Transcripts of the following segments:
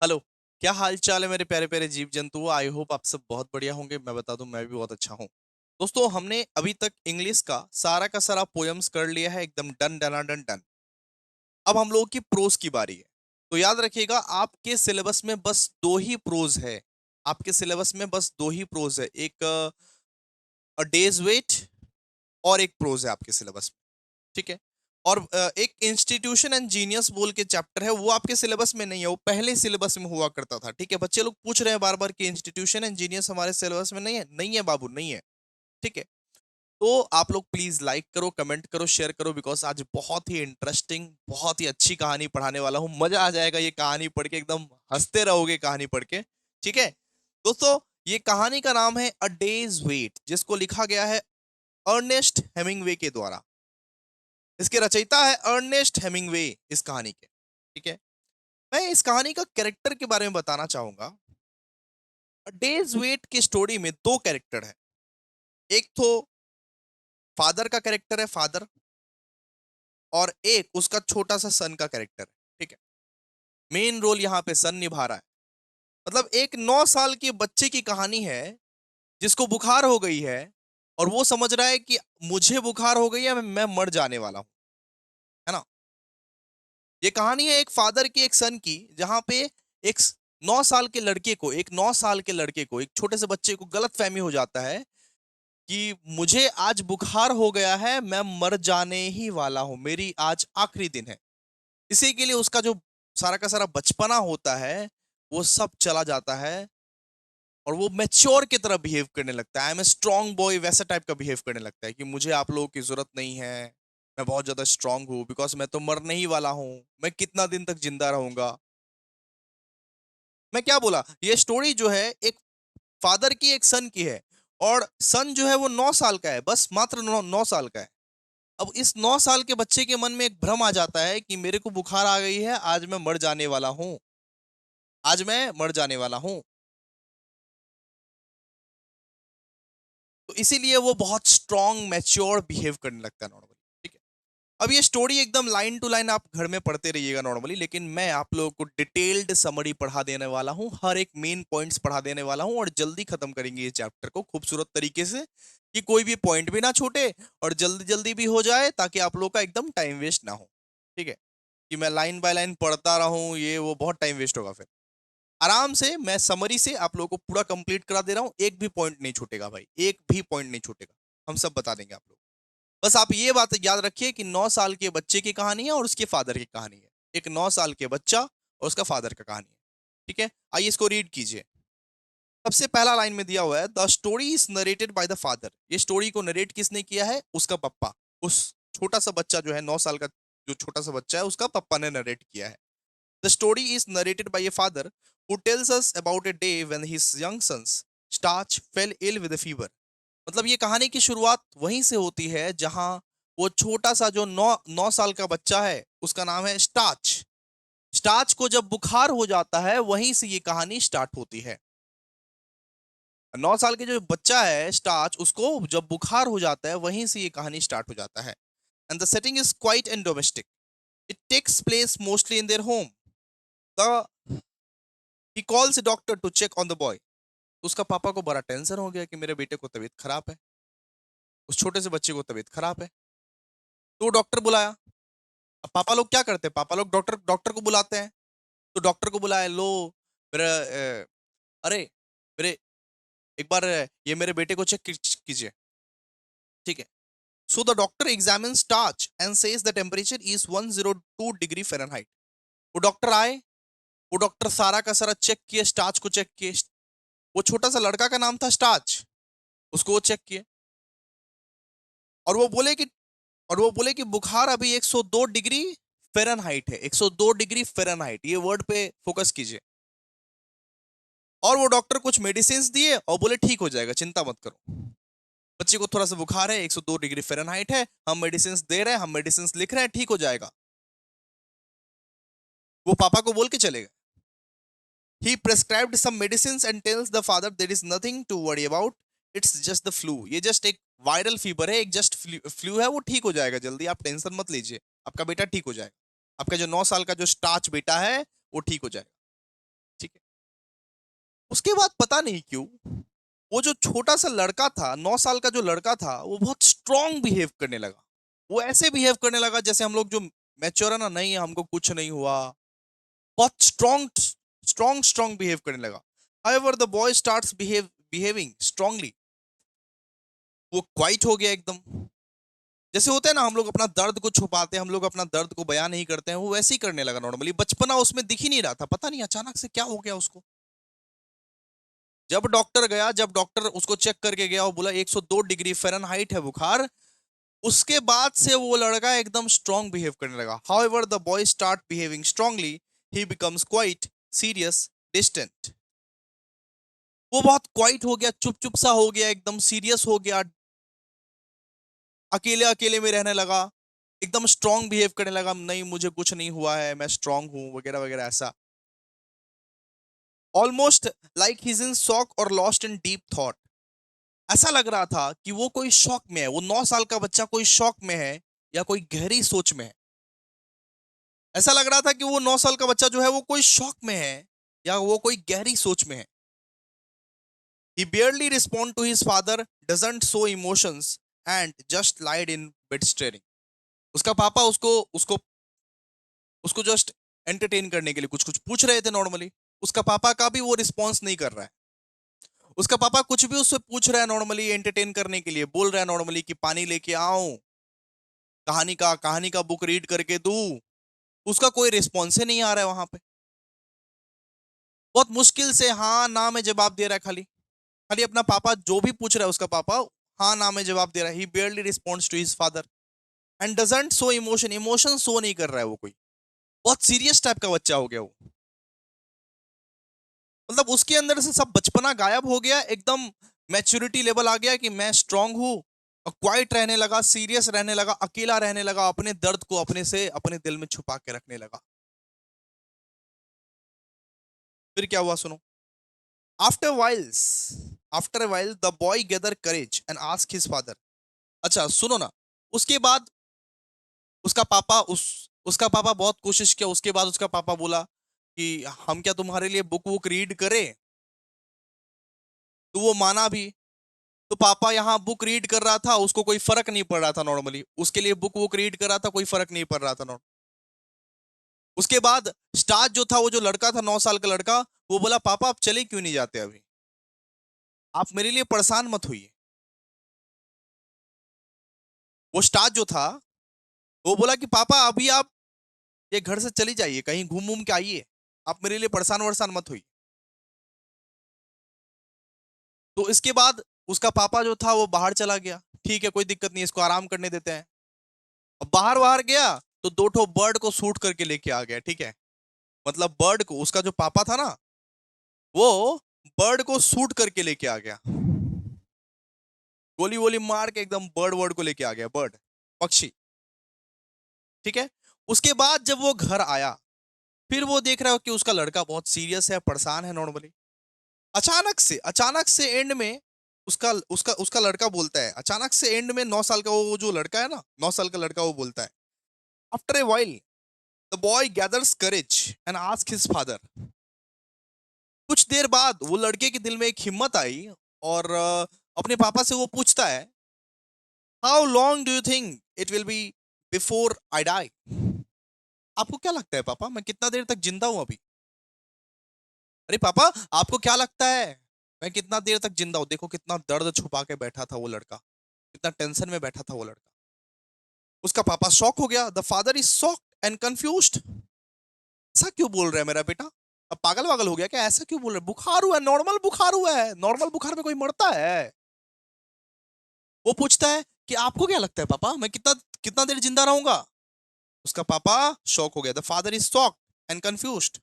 Hello. क्या हाल चाल है मेरे प्यारे प्यारे जीव जंतु। आई होप आप सब बहुत बढ़िया होंगे। मैं बता दूं मैं भी बहुत अच्छा हूँ। दोस्तों, हमने अभी तक इंग्लिश का सारा पोयम्स कर लिया है, एकदम डन डना डन डन। अब हम लोगों की प्रोज की बारी है। तो याद रखिएगा, आपके सिलेबस में बस दो ही प्रोज है। आपके सिलेबस में बस दो ही प्रोज है, एक अ डेज वेट और एक प्रोज है आपके सिलेबस में। ठीक है। और एक इंस्टीट्यूशन एंड जीनियस बोल के चैप्टर है, वो आपके सिलेबस में नहीं है, वो पहले सिलेबस में हुआ करता था। ठीक है। बच्चे लोग पूछ रहे हैं बार बार कि इंस्टीट्यूशन एंड जीनियस हमारे सिलेबस में नहीं है। नहीं है बाबू, नहीं है। ठीक है। तो आप लोग प्लीज लाइक करो, कमेंट करो, शेयर करो, बिकॉज आज बहुत ही इंटरेस्टिंग, बहुत ही अच्छी कहानी पढ़ाने वाला हूं। मजा आ जाएगा ये कहानी पढ़ के, एकदम हंसते रहोगे कहानी पढ़ के। ठीक है दोस्तों, ये कहानी का नाम है अ डेज वेट, जिसको लिखा गया है अर्नेस्ट हेमिंग्वे के द्वारा। इसके रचयिता है अर्नेस्ट हेमिंग्वे इस कहानी के। ठीक है। मैं इस कहानी का कैरेक्टर के बारे में बताना चाहूंगा। डेज वेट की स्टोरी में दो कैरेक्टर है। एक तो फादर का कैरेक्टर है, फादर, और एक उसका छोटा सा सन का कैरेक्टर है। ठीक है। मेन रोल यहाँ पे सन निभा रहा है। मतलब एक 9 साल के बच्चे की कहानी है, जिसको बुखार हो गई है, और वो समझ रहा है कि मुझे बुखार हो गई है, मैं मर जाने वाला हूं। है ना। ये कहानी है एक फादर की, एक सन की, जहां पे एक 9 साल के लड़के को, एक छोटे से बच्चे को गलत फहमी हो जाता है कि मुझे आज बुखार हो गया है, मैं मर जाने ही वाला हूं, मेरी आज आखिरी दिन है। इसी के लिए उसका जो सारा का सारा बचपना होता है, वो सब चला जाता है, और वो मैच्योर की तरह बिहेव करने लगता है। I am a strong boy, वैसा टाइप का बिहेव करने लगता है कि मुझे आप लोगों की जरूरत नहीं है, मैं बहुत ज्यादा स्ट्रांग हूं, बिकॉज मैं तो मरने ही वाला हूं, मैं कितना दिन तक जिंदा रहूंगा। मैं क्या बोला, ये स्टोरी जो है एक फादर की, एक सन की है। और सन जो है वो 9 साल का है, बस मात्र 9 साल का है। अब इस 9 साल के बच्चे के मन में एक भ्रम आ जाता है कि मेरे को बुखार आ गई है, आज मैं मर जाने वाला हूं, आज मैं मर जाने वाला हूं। तो इसीलिए वो बहुत स्ट्रांग मैच्योर बिहेव करने लगता है नॉर्मली। ठीक है। अब ये स्टोरी एकदम लाइन टू लाइन आप घर में पढ़ते रहिएगा नॉर्मली, लेकिन मैं आप लोगों को डिटेल्ड समरी पढ़ा देने वाला हूँ, हर एक मेन पॉइंट्स पढ़ा देने वाला हूँ, और जल्दी खत्म करेंगे ये चैप्टर को खूबसूरत तरीके से, कि कोई भी पॉइंट भी ना छूटे, और जल्दी जल्दी भी हो जाए, ताकि आप लोगों का एकदम टाइम वेस्ट ना हो। ठीक है। कि मैं लाइन बाय लाइन पढ़ता रहूं, ये वो बहुत टाइम वेस्ट होगा फिर। आराम से मैं समरी से आप लोगों को पूरा कंप्लीट करा दे रहा हूं, एक भी पॉइंट नहीं छूटेगा भाई, एक भी पॉइंट नहीं छूटेगा। हम सब बता देंगे आप लोग। बस आप ये बात याद रखिए कि 9 साल के बच्चे की कहानी है और उसके फादर की कहानी है। एक 9 साल के बच्चा और उसका फादर का कहानी है। ठीक है। आइए इसको रीड कीजिए। सबसे पहला लाइन में दिया हुआ है, the story is narrated by the father. ये स्टोरी को नरेट किसने किया है? उसका पप्पा। उस छोटा सा बच्चा जो है, 9 साल का जो छोटा सा बच्चा है, उसका पप्पा ने नरेट किया है। The story is narrated by a father who tells us about a day when his young sons Schatz fell ill with a fever. मतलब ये कहानी की शुरुआत वहीं से होती है जहां वो छोटा सा जो 9 साल का बच्चा है, उसका नाम है स्टार्च। स्टार्च को जब बुखार हो जाता है, वहीं से ये कहानी स्टार्ट होती है। 9 साल के जो बच्चा है स्टार्च, उसको जब बुखार हो जाता है, वहीं से ये कहानी स्टार्ट हो जाता है। And the setting is quite and domestic. It takes place mostly in their home. The he calls doctor to check on the boy. उसका पापा को बड़ा टेंशन हो गया कि मेरे बेटे को तबीयत खराब है, उस छोटे से बच्चे को तबीयत खराब है। तो डॉक्टर बुलाया। अब पापा लोग क्या करते हैं, पापा लोग डॉक्टर डॉक्टर को बुलाते हैं। तो डॉक्टर को बुलाया, लो मेरा अरे मेरे एक बार ये मेरे बेटे को चेक कीजिए। ठीक है। So the doctor examine starch and says the temperature is 102 degree Fahrenheit. वो डॉक्टर आए, वो डॉक्टर सारा का सारा चेक किए, स्टार्च को चेक किए। वो छोटा सा लड़का का नाम था स्टार्च, उसको वो चेक किए, और वो बोले कि बुखार अभी 102 डिग्री फ़ारेनहाइट है। 102 डिग्री फ़ारेनहाइट, ये वर्ड पे फोकस कीजिए। और वो डॉक्टर कुछ मेडिसिन दिए और बोले ठीक हो जाएगा, चिंता मत करो, बच्चे को थोड़ा सा बुखार है, 102 डिग्री फ़ारेनहाइट है, हम मेडिसिन दे रहे हैं, हम मेडिसिन लिख रहे हैं, ठीक हो जाएगा। वो पापा को बोल के चले गए। He prescribed some medicine and tells the father there is nothing to worry about, it's just the flu. ये जस्ट एक वायरल फीवर है, एक जस्ट फ्लू है, वो ठीक हो जाएगा जल्दी, आप टेंशन मत लीजिए, आपका बेटा ठीक हो जाएगा। आपका जो 9 साल का जो स्टार्च बेटा है, वो ठीक हो जाएगा। उसके बाद पता नहीं क्यों वो जो छोटा सा लड़का था, 9 साल का जो लड़का था, वो बहुत स्ट्रांग बिहेव करने लगा। वो ऐसे बिहेव करने लगा जैसे हम लोग जो मैच्योर है ना, नहीं हमको कुछ नहीं हुआ। बहुत स्ट्रांग बिहेव करने लगा। However the boy starts behaving strongly. वो क्वाइट हो गया एकदम। जैसे होता है ना, हम लोग अपना दर्द को छुपाते हैं, हम लोग अपना दर्द को बयान नहीं करते हैं, वो वैसे ही करने लगा नॉर्मली। बचपना उसमें दिख ही नहीं रहा था, पता नहीं अचानक से क्या हो गया उसको। जब डॉक्टर उसको चेक करके गया और बोला 102 डिग्री फ़ारेनहाइट है बुखार, उसके बाद से वो लड़का एकदम स्ट्रांग बिहेव करने लगा। However the boy start behaving strongly, he becomes quite serious, distant. वो बहुत क्वाइट हो गया, चुप चुप सा हो गया, एकदम सीरियस हो गया, अकेले अकेले में रहने लगा, एकदम स्ट्रांग बिहेव करने लगा, नहीं मुझे कुछ नहीं हुआ है, मैं स्ट्रांग हूं, वगैरह वगैरह ऐसा। Almost like he is in shock और लॉस्ट इन डीप थॉट। ऐसा लग रहा था कि वो कोई शॉक में है, वो 9 साल का बच्चा कोई शॉक में है या कोई गहरी सोच में है। ऐसा लग रहा था कि वो 9 साल का बच्चा जो है वो कोई शॉक में है या वो कोई गहरी सोच में है। He barely respond to his father, doesn't show emotions and just lied in bed staring. उसका पापा उसको उसको उसको जस्ट एंटरटेन करने के लिए कुछ कुछ पूछ रहे थे नॉर्मली। उसका पापा का भी वो रिस्पॉन्स नहीं कर रहा है। उसका पापा कुछ भी उससे पूछ रहा है नॉर्मली, एंटरटेन करने के लिए बोल रहा है नॉर्मली कि पानी लेके आओ, कहानी का बुक रीड करके दूं। उसका कोई रिस्पॉन्स ही नहीं आ रहा है वहां पे। बहुत मुश्किल से हाँ ना में जवाब दे रहा है, खाली खाली अपना पापा जो भी पूछ रहा है उसका पापा हाँ ना में जवाब दे रहा है। He barely responds to his father and doesn't show emotion, emotion show नहीं कर रहा है वो कोई। बहुत सीरियस टाइप का बच्चा हो गया वो। मतलब उसके अंदर से सब बचपना गायब हो गया एकदम। मैच्योरिटी लेवल आ गया कि मैं स्ट्रांग हूं, और क्वाइट रहने लगा, सीरियस रहने लगा, अकेला रहने लगा, अपने दर्द को अपने से अपने दिल में छुपा के रखने लगा। फिर क्या हुआ सुनो। After whiles after while the boy gather courage and ask his father. अच्छा सुनो ना। उसके बाद उसका पापा उसका पापा बहुत कोशिश किया। उसके बाद उसका पापा बोला कि हम क्या तुम्हारे लिए बुक वुक रीड करें। तो वो माना भी। तो पापा यहाँ बुक रीड कर रहा था, उसको कोई फर्क नहीं पड़ रहा था नॉर्मली, उसके लिए बुक वुक रीड कर रहा था, कोई फर्क नहीं पड़ रहा था नॉर्मल। उसके बाद स्टार्ट जो था, वो जो लड़का था 9 साल का लड़का, वो बोला पापा आप चले क्यों नहीं जाते अभी, आप मेरे लिए परेशान मत होइए। वो स्टार्ट जो था वो बोला कि पापा अभी आप ये घर से चली जाइए, कहीं घूम घूम के आइए, आप मेरे लिए परेशान वरसान मत होइए। तो इसके बाद उसका पापा जो था वो बाहर चला गया। ठीक है कोई दिक्कत नहीं, इसको आराम करने देते हैं। अब बाहर बाहर गया तो दो ठो बर्ड को शूट करके लेके आ गया। ठीक है, मतलब बर्ड को, उसका जो पापा था ना, वो बर्ड को शूट करके लेके आ गया। गोली वोली मार के एकदम बर्ड वर्ड को लेके आ गया, बर्ड पक्षी। ठीक है। उसके बाद जब वो घर आया, फिर वो देख रहा है कि उसका लड़का बहुत सीरियस है, परेशान है नॉर्मली। अचानक से एंड में उसका उसका उसका लड़का बोलता है, अचानक से एंड में 9 साल का वो जो लड़का है ना, 9 साल का लड़का वो बोलता है, after a while the boy gathers courage and ask his father. कुछ देर बाद वो लड़के के दिल में एक हिम्मत आई और अपने पापा से वो पूछता है, how long do you think it will be before I die. आपको क्या लगता है पापा, मैं कितना देर तक जिंदा हूं अभी। अरे पापा आपको क्या लगता है मैं कितना देर तक जिंदा हूं। देखो कितना दर्द छुपा के बैठा था वो लड़का, कितना टेंशन में बैठा था वो लड़का। उसका पापा शॉक हो गया। The father is shocked and confused. ऐसा क्यों बोल रहा है मेरा बेटा, अब पागल वागल हो गया क्या, ऐसा क्यों बोल रहा है, बुखार हुआ है, नॉर्मल बुखार हुआ है, नॉर्मल बुखार में कोई मरता है। वो पूछता है कि आपको क्या लगता है पापा, मैं कितना कितना देर जिंदा रहूंगा। उसका पापा शॉक हो गया। The father is shocked and confused.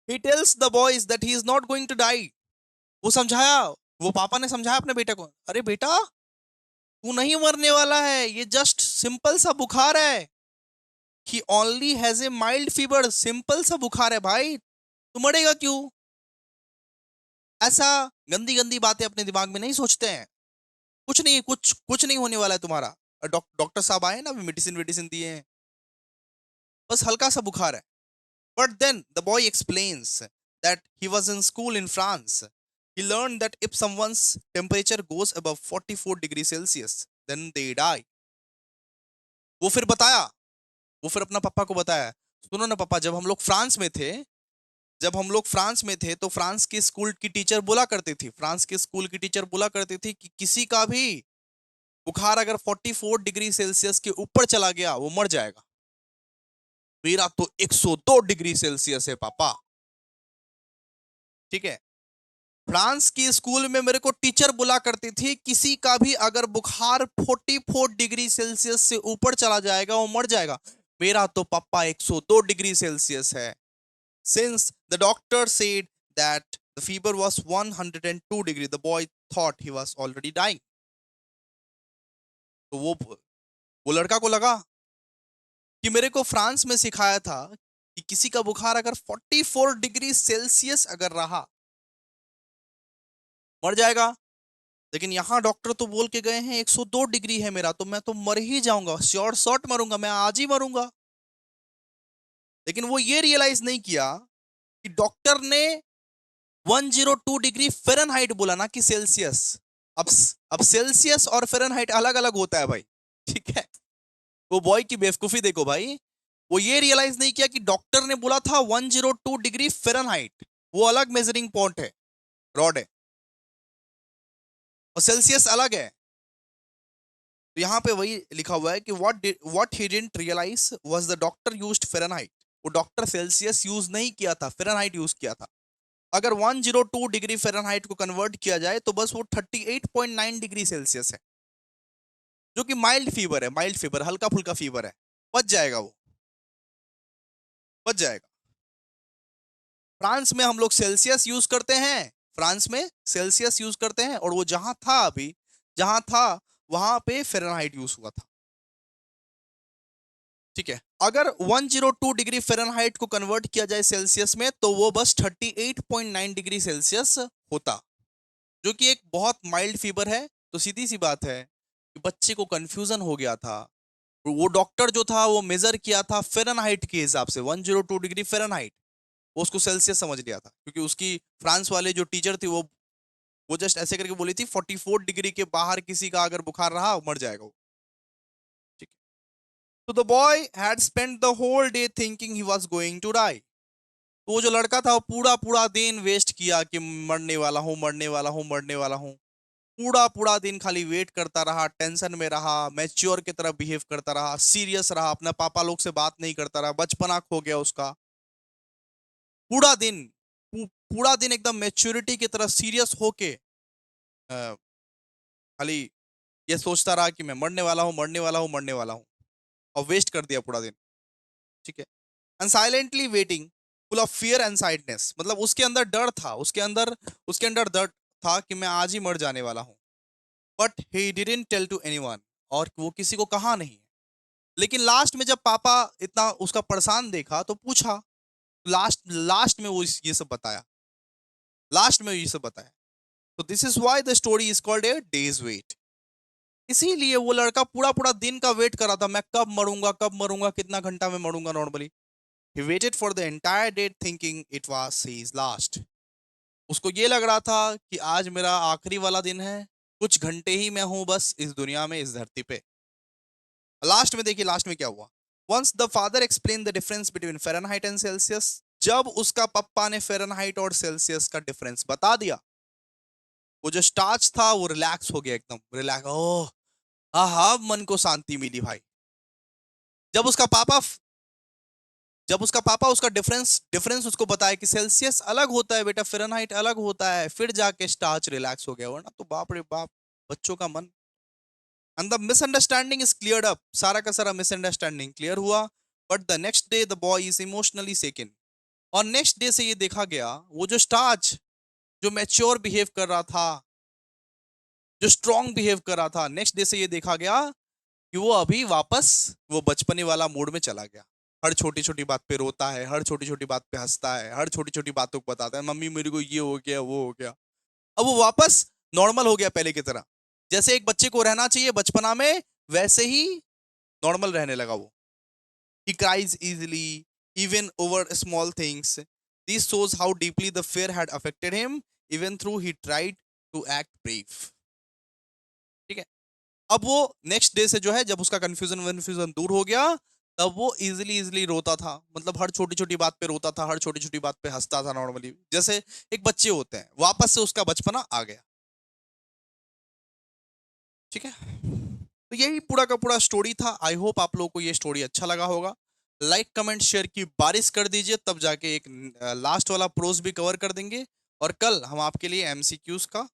He tells the boys that he is not going to die. वो समझाया, वो पापा ने समझाया अपने बेटे को, अरे बेटा तू नहीं मरने वाला है, ये जस्ट सिंपल सा बुखार है। He only has a mild fever, simple सा बुखार है भाई, तू मरेगा क्यों। ऐसा गंदी गंदी बातें अपने दिमाग में नहीं सोचते हैं। कुछ नहीं, कुछ कुछ नहीं होने वाला है तुम्हारा। डॉक्टर साहब आए ना, मेडिसिन वेडिसिन दिए हैं, बस हल्का सा बुखार है। But then the boy explains that he was in school in France. He learned that if someone's temperature goes above 44 degrees Celsius, then they die. वो फिर बताया, वो फिर अपना पापा को बताया, सुनो ना पापा, जब हम लोग फ्रांस में थे तो फ्रांस की स्कूल की टीचर बोला करती थी, फ्रांस के स्कूल की टीचर बोला करती थी कि किसी का भी बुखार अगर 44 डिग्री सेल्सियस के ऊपर चला गया वो मर जाएगा। मेरा तो 102 डिग्री सेल्सियस है पापा। ठीक है, फ्रांस की स्कूल में मेरे को टीचर बोला करती थी किसी का भी अगर बुखार 44 डिग्री सेल्सियस से ऊपर चला जाएगा वो मर जाएगा। मेरा तो पापा 102 डिग्री सेल्सियस है। Since the doctor said that the fever was 102 degree, the boy thought he was already dying. तो वो लड़का को लगा कि मेरे को फ्रांस में सिखाया था कि किसी का बुखार अगर 44 डिग्री सेल्सियस अगर रहा मर जाएगा, लेकिन यहाँ डॉक्टर तो बोल के गए हैं 102 डिग्री है मेरा, तो मैं तो मर ही जाऊंगा, श्योर शॉट मरूंगा, मैं आज ही मरूंगा। लेकिन वो ये रियलाइज नहीं किया कि डॉक्टर ने 102 डिग्री फ़ारेनहाइट बोला ना कि सेल्सियस। अब अब सेल्सियस और फ़ारेनहाइट अलग अलग होता है भाई। ठीक है, वो बॉय की बेवकूफी देखो भाई, वो ये रियलाइज नहीं किया कि डॉक्टर ने बोला था 102 डिग्री फ़ारेनहाइट, वो अलग मेजरिंग पॉइंट है, रॉड है, और सेल्सियस अलग है। तो यहाँ पे वही लिखा हुआ है कि what he didn't realise was the doctor used Fahrenheit. वो डॉक्टर सेल्सियस यूज नहीं किया था, फ़ारेनहाइट यूज किया था। अगर 102 डिग्री फ़ारेनहाइट को कन्वर्ट किया जाए तो बस वो 38.9 डिग्री सेल्सियस है, जो कि माइल्ड फीवर है, माइल्ड फीवर, हल्का फुल्का फीवर है, बच जाएगा वो, बच जाएगा। फ्रांस में हम लोग सेल्सियस यूज करते हैं, फ्रांस में सेल्सियस यूज करते हैं, और वो जहां था अभी, जहां था वहां पे फ़ारेनहाइट यूज हुआ था। ठीक है, अगर 102 डिग्री फ़ारेनहाइट को कन्वर्ट किया जाए सेल्सियस में तो वो बस 38.9 डिग्री सेल्सियस होता, जो कि एक बहुत माइल्ड फीवर है। तो सीधी सी बात है कि बच्चे को कंफ्यूजन हो गया था, वो डॉक्टर जो था वो मेजर किया था फ़ारेनहाइट के हिसाब से, 102 डिग्री फ़ारेनहाइट, वो उसको सेल्सियस समझ लिया था, क्योंकि उसकी फ्रांस वाले जो टीचर थी वो जस्ट ऐसे करके बोली थी 44 डिग्री के बाहर किसी का अगर बुखार रहा मर जाएगा वो। ठीक है, तो the boy had spent the whole day thinking he was going to die. तो वो जो लड़का था वो पूरा पूरा दिन वेस्ट किया कि मरने वाला हूँ, मरने वाला हूँ, मरने वाला हूँ। पूरा पूरा दिन खाली वेट करता रहा, टेंशन में रहा, मैच्योर की तरह बिहेव करता रहा, सीरियस रहा, अपने पापा लोग से बात नहीं करता रहा, बचपना खो गया उसका। पूरा दिन पूरा दिन एकदम मैच्योरिटी की तरह सीरियस होके खाली ये सोचता रहा कि मैं मरने वाला हूँ, मरने वाला हूँ, मरने वाला हूँ, और वेस्ट कर दिया पूरा दिन। ठीक है, and silently waiting, full of fear and sightedness, मतलब उसके अंदर डर था, उसके अंदर डर था कि मैं आज ही मर जाने वाला हूँ। But he didn't tell to anyone, और वो किसी को कहा नहीं। लेकिन लास्ट में जब पापा इतना उसका परेशान देखा तो पूछा, लास्ट लास्ट में वो ये सब बताया, लास्ट में ये सब बताया। तो this is why the story is called a day's wait. इसीलिए वो लड़का पूरा पूरा दिन का वेट कर रहा था, मैं कब मरूंगा, कब मरूंगा, कितना घंटा में मरूंगा normally. He waited for the entire day thinking it was his last. उसको ये लग रहा था कि आज मेरा आखिरी वाला दिन है, कुछ घंटे ही मैं हूं बस इस दुनिया में, इस धरती पे। लास्ट में देखिए, लास्ट में क्या हुआ। Once the father explain the difference between Fahrenheit and Celsius, जब उसका पप्पा ने फ़ारेनहाइट और सेल्सियस का डिफरेंस बता दिया, वो जो स्टार्च था वो रिलैक्स हो गया, एकदम रिलैक्स, ओह आहा, मन को शांति मिली भाई। जब उसका पापा जब उसका पापा उसका डिफरेंस डिफरेंस उसको बताया कि सेल्सियस अलग होता है बेटा, फ़ारेनहाइट अलग होता है, फिर जाके स्टार्च रिलैक्स हो गया, वरना तो बाप रे बाप, बच्चों का मन। And the misunderstanding is cleared up, सारा का सारा मिसअंडरस्टैंडिंग क्लियर हुआ। But the next day the boy is emotionally सेकन, और नेक्स्ट डे से ये देखा गया वो जो स्टार्च, जो मैच्योर बिहेव कर रहा था, जो स्ट्रांग बिहेव कर रहा था, नेक्स्ट डे से ये देखा गया कि वो अभी वापस वो बचपने वाला मूड में चला गया। हर छोटी छोटी बात पे रोता है, हर छोटी छोटी बात पे हंसता है, हर छोटी छोटी बातों को बताता है, मम्मी मेरे को ये हो गया, वो हो गया। अब वो वापस नॉर्मल हो गया पहले की तरह, जैसे एक बच्चे को रहना चाहिए बचपना में, वैसे ही नॉर्मल रहने लगा वो। ही cries easily even over small things, this shows how deeply the fear had affected him even though he tried to act brave. ठीक है। अब वो नेक्स्ट डे से जो है, जब उसका कंफ्यूजन दूर हो गया, तब वो इजिली इजिली रोता था। मतलब हर छोटी छोटी बात पे रोता था, हर छोटी छोटी बात पे हंसता था नॉर्मली, जैसे एक बच्चे होते हैं, वापस से उसका बचपना आ गया। ठीक है। तो यही पूरा का पूरा स्टोरी था। आई होप आप लोगों को ये स्टोरी अच्छा लगा होगा। लाइक कमेंट शेयर की बारिश कर दीजिए, तब जाके एक लास्ट वाला प्रोज भी कवर कर देंगे। और कल हम आपके लिए एमसीक्यूज का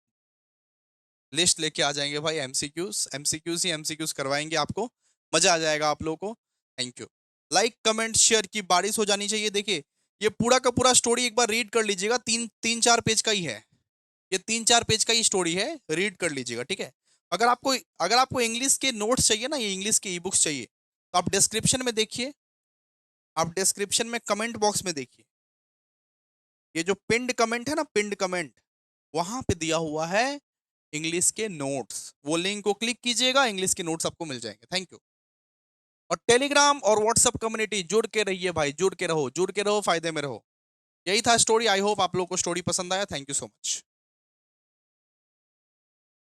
लिस्ट लेके आ जाएंगे भाई। एमसीक्यूज एमसीक्यूज ही एमसीक्यूज करवाएंगे आपको, मजा आ जाएगा आप लोगों को। Thank you. Like comment share की बारिश हो जानी चाहिए। देखिए, ये पूरा का पूरा स्टोरी एक बार रीड कर लीजिएगा, तीन तीन चार पेज का ही है। ये 3-4 पेज का ही स्टोरी है, रीड कर लीजिएगा। ठीक है। अगर आपको इंग्लिश के नोट्स चाहिए ना, ये इंग्लिश के ई बुक्स चाहिए, तो आप डिस्क्रिप्शन में देखिए। आप डिस्क्रिप्शन में कमेंट बॉक्स में देखिए, ये जो पिंड कमेंट है ना, पिंड कमेंट, वहां पे दिया हुआ है इंग्लिश के नोट्स। वो लिंक को क्लिक कीजिएगा, इंग्लिश के नोट्स आपको मिल जाएंगे। Thank you. और टेलीग्राम और व्हाट्सएप कम्युनिटी जुड़ के रहिए भाई, जुड़ के रहो, जुड़ के रहो, फायदे में रहो। यही था स्टोरी। आई होप आप लोगों को स्टोरी पसंद आया। Thank you so much.